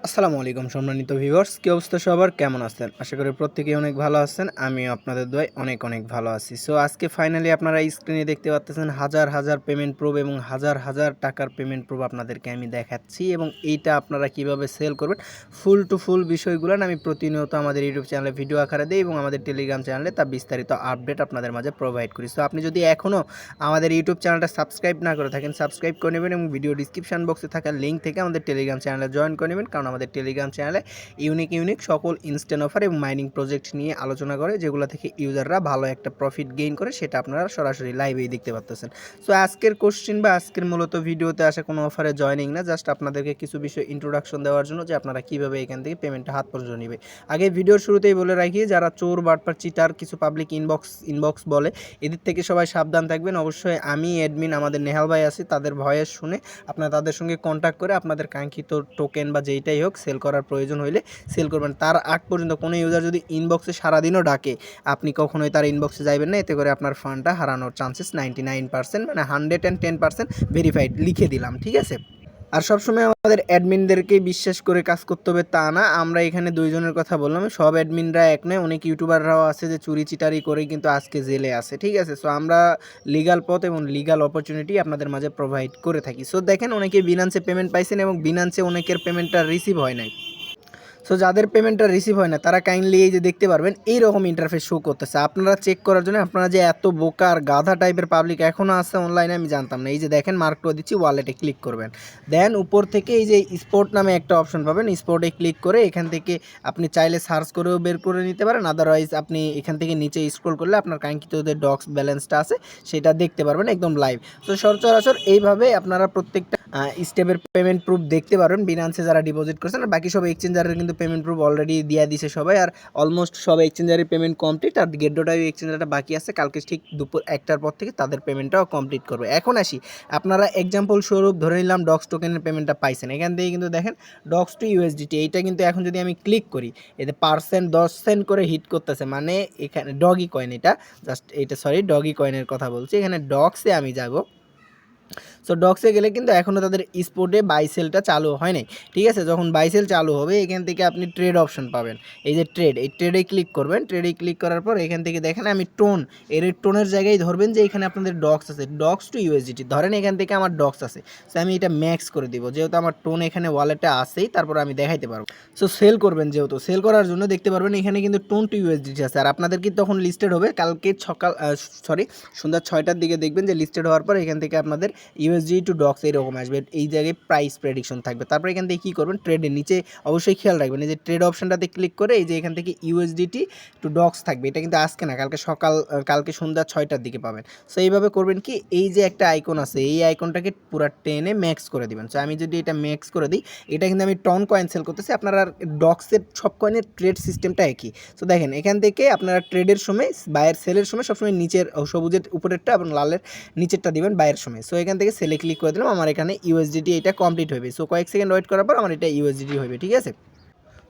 আসসালামু আলাইকুম সম্মানিত ভিউয়ার্স, কী অবস্থা সবার, কেমন আছেন? আশা করি প্রত্যেকেই অনেক ভালো আছেন। আমিও আপনাদের দোয়ায় অনেক অনেক ভালো আছি। সো আজকে ফাইনালি আপনারা স্ক্রিনে দেখতে পাচ্ছেন হাজার হাজার পেমেন্ট প্রুফ এবং হাজার হাজার টাকার পেমেন্ট প্রুফ আপনাদেরকে আমি দেখাচ্ছি, এবং এইটা আপনারা কিভাবে সেল করবেন ফুল টু ফুল বিষয়গুলো আমি প্রতিনিয়ত আমাদের ইউটিউব চ্যানেলে ভিডিও আকারে দিই এবং আমাদের টেলিগ্রাম চ্যানেলে তা বিস্তারিত আপডেট আপনাদের মাঝে প্রোভাইড করি। সো আপনি যদি এখনও আমাদের ইউটিউব চ্যানেলটা সাবস্ক্রাইব না করে থাকেন, সাবস্ক্রাইব করে নেবেন এবং ভিডিও ডিসক্রিপশন বক্সে থাকা লিঙ্ক থেকে আমাদের টেলিগ্রাম চ্যানেলে জয়েন করে নেবেন, কারণ আমাদের টেলিগ্রাম চ্যানেলে ইউনিক সকল ইনস্ট্যান্ট অফার এবং মাইনিং প্রজেক্ট নিয়ে আলোচনা করে, যেগুলো থেকে ইউজাররা ভালো একটা প্রফিট গেইন করে, সেটা আপনারা সরাসরি লাইভেই দেখতে পাচ্ছেন। সো আজকের কোশ্চেন বা আজকের মূলত ভিডিওতে আসা কোনো অফারে জয়নিং না, জাস্ট আপনাদেরকে কিছু বিষয় ইন্ট্রোডাকশন দেওয়ার জন্য যে আপনারা কীভাবে এখান থেকে পেমেন্টটা হাত পর্যন্ত নেবে। আগে ভিডিওর শুরুতেই বলে রাখি, যারা চোর বাটপার চিটার কিছু পাবলিক ইনবক্স বলে, এদের থেকে সবাই সাবধান থাকবেন। অবশ্যই আমি অ্যাডমিন আমাদের নেহাল ভাই আছি, তাদের ভয়েস শুনে আপনারা তাদের সঙ্গে কন্ট্যাক্ট করে আপনাদের কাঙ্ক্ষিত টোকেন বা যেইটাই হোক সেল করার প্রয়োজন হইলে সেল করবেন। তার আগ পর্যন্ত কোনো ইউজার যদি ইনবক্সে সারাদিনও ডাকে, আপনি কখনোই তার ইনবক্সে যাবেন না, এতে করে আপনার ফান্ডটা হারানোর চান্সেস 99%, মানে 110% ভেরিফাইড লিখে দিলাম, ঠিক আছে। আর সবসময় আমাদের অ্যাডমিনদেরকেই বিশ্বাস করে কাজ করতে হবে তা না। আমরা এখানে দুইজনের কথা বললাম, সব অ্যাডমিনরা এক নয়, অনেক ইউটিউবাররাও আছে যে চুরি চিটারি করে কিন্তু আজকে জেলে আছে, ঠিক আছে। সো আমরা লিগাল পথ এবং লিগাল অপরচুনিটি আপনাদের মাঝে প্রোভাইড করে থাকি। সো দেখেন, অনেকে বিনান্সে পেমেন্ট পাইছেন এবং বিনান্সে অনেকের পেমেন্টটা রিসিভ হয় নাই। সো যাদের পেমেন্টটা রিসিভ হয় না, তারা কাইন্ডলি এই যে দেখতে পারবেন এইরকম ইন্টারফেস শো করতেছে। আপনারা চেক করার জন্য, আপনারা যে এত বোকা আর গাধা টাইপের পাবলিক এখনও আছে অনলাইনে আমি জানতাম না। এই যে দেখেন, মার্ক টু দিচ্ছি, ওয়ালেটে ক্লিক করবেন, দেন উপর থেকে এই যে স্পোর্ট নামে একটা অপশন পাবেন, স্পোর্টে ক্লিক করে এখান থেকে আপনি চাইলে সার্চ করেও বের করে নিতে পারেন, আদারওয়াইজ আপনি এখান থেকে নিচে স্ক্রল করলে আপনার কাঙ্ক্ষিত যে ডক্স ব্যালেন্সটা আছে সেটা দেখতে পারবেন একদম লাইভ। তো সচরাচর এইভাবে আপনারা প্রত্যেকটা স্টেপের পেমেন্ট প্রুফ দেখতে পারবেন বিনান্সে যারা ডিপোজিট করছেন। আর বাকি সব এক্সচেঞ্জারের কিন্তু পেমেন্ট প্রুফ অলরেডি দিয়ে দিছে সবাই, আর অলমোস্ট সব এক্সচেঞ্জারের পেমেন্ট কমপ্লিট। আর গেটডোটাই এক্সচেঞ্জারটা বাকি আছে, কালকে ঠিক দুপুর 1টার পর থেকে তাদের পেমেন্টটাও কমপ্লিট করবে। এখন আসি, আপনারা এক্সাম্পল স্বরূপ ধরে নিলাম ডক্স টোকেনের পেমেন্টটা পাইছেন, এখান থেকে কিন্তু দেখেন ডক্স টু ইউএসডিটি, এইটা কিন্তু এখন যদি আমি ক্লিক করি, এতে পার্সেন্ট 10 সেন্ট করে হিট করতেছে, মানে এখানে ডগি কয়েন, এটা জাস্ট এটা সরি ডগি কয়েনের কথা বলছি। এখানে ডক্সে আমি যাব। সো ডক্সে গেলে কিন্তু এখনও তাদের স্পোর্টে বাইসেলটা চালু হয় নাই, ঠিক আছে। যখন বাইসেল চালু হবে, এখান থেকে আপনি ট্রেড অপশন পাবেন, এই যে ট্রেড, এই ট্রেডে ক্লিক করবেন। ট্রেডে ক্লিক করার পর এখান থেকে দেখেন আমি টোন, এর টোনের জায়গায় ধরবেন যে এখানে আপনাদের ডক্স আছে, ডক্স টু ইউএসডিটি ধরেন, এখান থেকে আমার ডক্স আছে। সো আমি এটা ম্যাক্স করে দিব, যেহেতু আমার টোন এখানে ওয়ালেটে আসেই, তারপর আমি দেখাইতে পারবো। সো সেল করবেন, যেহেতু সেল করার জন্য দেখতে পারবেন এখানে কিন্তু টোন টু ইউএসডিটি আছে। আর আপনাদের কি তখন লিস্টেড হবে কালকে সন্ধ্যা 6টার দিকে দেখবেন যে লিস্টেড হওয়ার পর এখান থেকে আপনাদের ইউএসডি টু ডক্স এরকম আসবে, এই জায়গায় প্রাইস প্রেডিকশন থাকবে। তারপর এখান থেকে কী করবেন, ট্রেডের নিচে অবশ্যই খেয়াল রাখবেন, এই যে ট্রেড অপশনটাতে ক্লিক করে এই যে এখান থেকে ইউএসডিটি টু ডক্স থাকবে, এটা কিন্তু আজকে না, কালকে সন্ধ্যা 6টার দিকে পাবেন। সো এইভাবে করবেন কি, এই যে একটা আইকন আছে, এই আইকনটাকে পুরো টেনে ম্যাক্স করে দিবেন। সো আমি যদি এটা ম্যাক্স করে দিই, এটা কিন্তু আমি টন কয়েন সেল করতেছি, আপনারা ডক্সের সব কয়েনের ট্রেড সিস্টেমটা একই। সো দেখেন, এখান থেকে আপনারা ট্রেডের সময়, বায়ের সেলের সময় সবসময় নিচের সবুজের উপরেরটা এবং লালের নিচেরটা দিবেন বায়ের সময়। সো এখান থেকে সেলে ক্লিক করে দিলাম, আমার এখানে ইউএসডিটি এটা কমপ্লিট হবে। সো কয়েক সেকেন্ড ওয়েট করার পর আমার এটা ইউএসডিটি হবে, ঠিক আছে।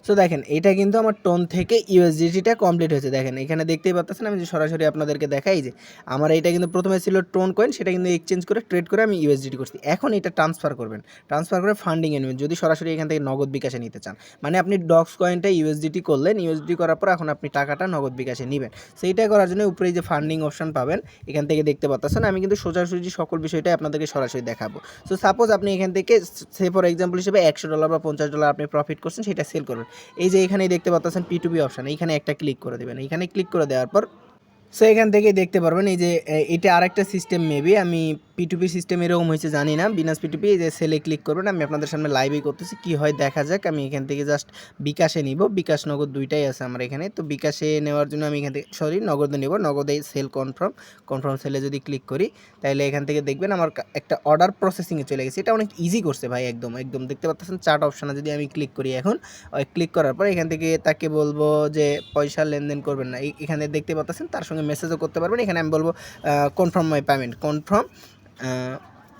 সো দেখেন, এটা কিন্তু আমার টোন থেকে ইউএসডিটিটা কমপ্লিট হয়েছে। দেখেন এখানে দেখতেই পাচ্ছেন, আমি যে সরাসরি আপনাদেরকে দেখাই যে আমার এইটা কিন্তু প্রথমে ছিল টোন কয়েন, সেটা কিন্তু এক্সচেঞ্জ করে ট্রেড করে আমি ইউএসডিটি করছি। এখন এটা ট্রান্সফার করবেন, ট্রান্সফার করে ফান্ডিংয়ে নেবেন যদি সরাসরি এখান থেকে নগদ বিকাশে নিতে চান। মানে আপনি ডক্স কয়েনটা ইউএসডিটি করলেন, ইউএসডিটি করার পর এখন আপনি টাকাটা নগদ বিকাশে নেবেন। সেইটা করার জন্য উপরে যে ফান্ডিং অপশন পাবেন, এখান থেকে দেখতে পাচ্ছেন। আমি কিন্তু সোজাসুজি সকল বিষয়টাই আপনাদেরকে সরাসরি দেখাবো। সো সাপোজ আপনি এখান থেকে সে ফর এক্সাম্পল হিসেবে $100 বা $50 আপনি প্রফিট করছেন, সেটা সেল করবেন। এই যে এখানেই দেখতে পাচ্ছেন P2P অপশন, এইখানে একটা ক্লিক করে দেবেন। এখানে ক্লিক করে দেওয়ার পর সো এখান থেকেই দেখতে পারবেন এই যে এটা আরেকটা সিস্টেম, মেবি আমি P2P সিস্টেম এরকম হয়েছে জানি না। বিনাস P2P, এই যে সেলে ক্লিক করবেন, আমি আপনাদের সামনে লাইভেই করতেছি, কি হয় দেখা যাক। আমি এখান থেকে জাস্ট বিকাশে নিব, বিকাশ নগদ দুইটাই আছে আমার এখানে। তো বিকাশে নেওয়ার জন্য আমি এখান থেকে নগদে নেব, নগদে সেল কনফার্ম সেলে যদি ক্লিক করি, তাহলে এখান থেকে দেখবেন আমার একটা অর্ডার প্রসেসিংয়ে চলে গেছে। এটা অনেক ইজি করছে ভাই, একদম দেখতে পাচ্ছেন চার্ট অপশানে যদি আমি ক্লিক করি, এখন ক্লিক করার পর এখান থেকে তাকে বলবো যে পয়সা লেনদেন করবেন না, এখানে দেখতে পাচ্ছেন তার সঙ্গে মেসেজও করতে পারবেন। এখানে আমি বলবো কনফার্ম মাই পেমেন্ট,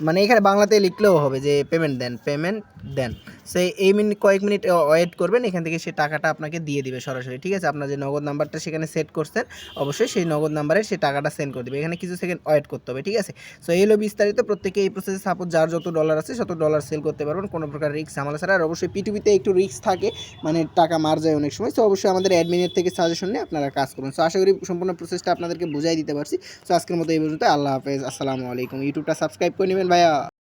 মানে এখানে বাংলাতে লিখলেও হবে যে পেমেন্ট দেন, পেমেন্ট দেন সেই এই কয়েক মিনিট ওয়েট করবেন, এখান থেকে সে টাকাটা আপনাকে দিয়ে দিবে সরাসরি। ঠিক আছে, আপনার যে নগদ নাম্বারটা সেখানে সেট করছেন অবশ্যই সেই নগদ নাম্বারে সে টাকাটা সেন্ড করে দেবে, এখানে কিছু সেকেন্ড ওয়েট করতে হবে। ঠিক আছে, সো এই হলো বিস্তারিত। প্রত্যেকে এই প্রসেসে সাপোজ যার যত ডলার আছে তত ডলার সেল করতে পারবেন কোনো প্রকার রিস্ক ঝামেলা ছাড়া। আর অবশ্যই পিটুপিতে একটু রিস্ক থাকে, মানে টাকা মার যায় অনেক সময়। সো অবশ্যই আমাদের অ্যাডমিনের থেকে সাজেশন নিয়ে আপনারা কাজ করুন। সো আশা করি সম্পূর্ণ প্রসেসটা আপনাদেরকে বুঝাই দিতে পারছি। সো আজকের মতো এই পর্যন্ত, আল্লাহ হাফেজ, আসসালামু আলাইকুম। ইউটিউবটা সাবস্ক্রাইব করে নেবেন ভাইয়া।